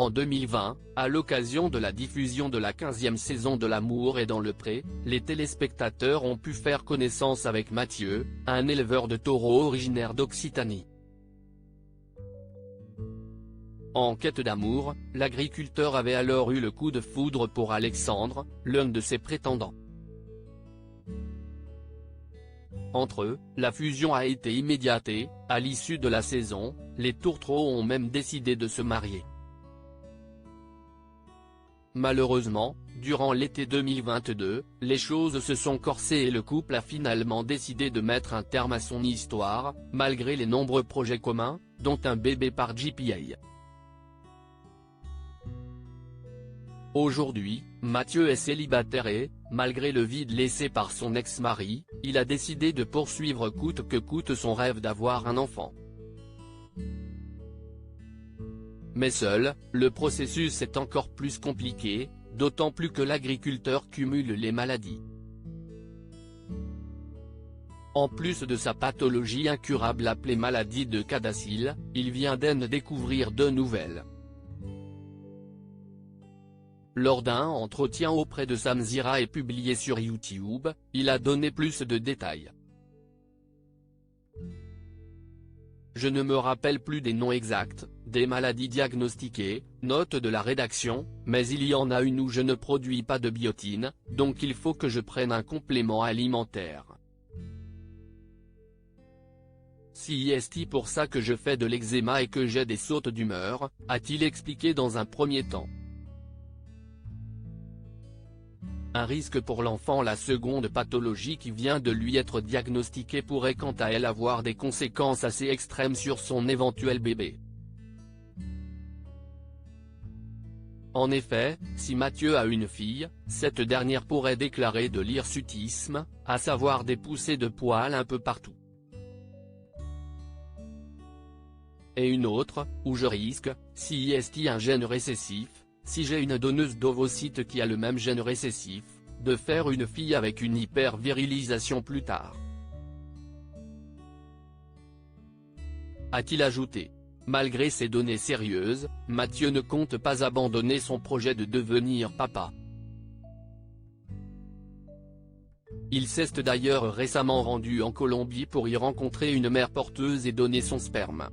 En 2020, à l'occasion de la diffusion de la 15e saison de L'amour est dans le pré, les téléspectateurs ont pu faire connaissance avec Mathieu, un éleveur de taureaux originaire d'Occitanie. En quête d'amour, l'agriculteur avait alors eu le coup de foudre pour Alexandre, l'un de ses prétendants. Entre eux, la fusion a été immédiate et, à l'issue de la saison, les tourtereaux ont même décidé de se marier. Malheureusement, durant l'été 2022, les choses se sont corsées et le couple a finalement décidé de mettre un terme à son histoire, malgré les nombreux projets communs, dont un bébé par JPA. Aujourd'hui, Mathieu est célibataire et, malgré le vide laissé par son ex-mari, il a décidé de poursuivre coûte que coûte son rêve d'avoir un enfant. Mais seul, le processus est encore plus compliqué, d'autant plus que l'agriculteur cumule les maladies. En plus de sa pathologie incurable appelée maladie de Cadacil, il vient d'en découvrir deux nouvelles. Lors d'un entretien auprès de Samzira et publié sur YouTube, il a donné plus de détails. Je ne me rappelle plus des noms exacts, des maladies diagnostiquées, note de la rédaction, mais il y en a une où je ne produis pas de biotine, donc il faut que je prenne un complément alimentaire. C'est pour ça que je fais de l'eczéma et que j'ai des sautes d'humeur, a-t-il expliqué dans un premier temps. Un risque pour l'enfant. La seconde pathologie qui vient de lui être diagnostiquée pourrait quant à elle avoir des conséquences assez extrêmes sur son éventuel bébé. En effet, si Mathieu a une fille, cette dernière pourrait déclarer de l'hirsutisme, à savoir des poussées de poils un peu partout. Et une autre, où je risque, si est un gène récessif, si j'ai une donneuse d'ovocytes qui a le même gène récessif, de faire une fille avec une hypervirilisation plus tard. A-t-il ajouté. Malgré ces données sérieuses, Mathieu ne compte pas abandonner son projet de devenir papa. Il s'est d'ailleurs récemment rendu en Colombie pour y rencontrer une mère porteuse et donner son sperme.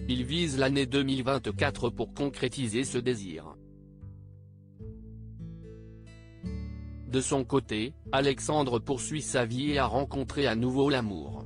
Il vise l'année 2024 pour concrétiser ce désir. De son côté, Alexandre poursuit sa vie et a rencontré à nouveau l'amour.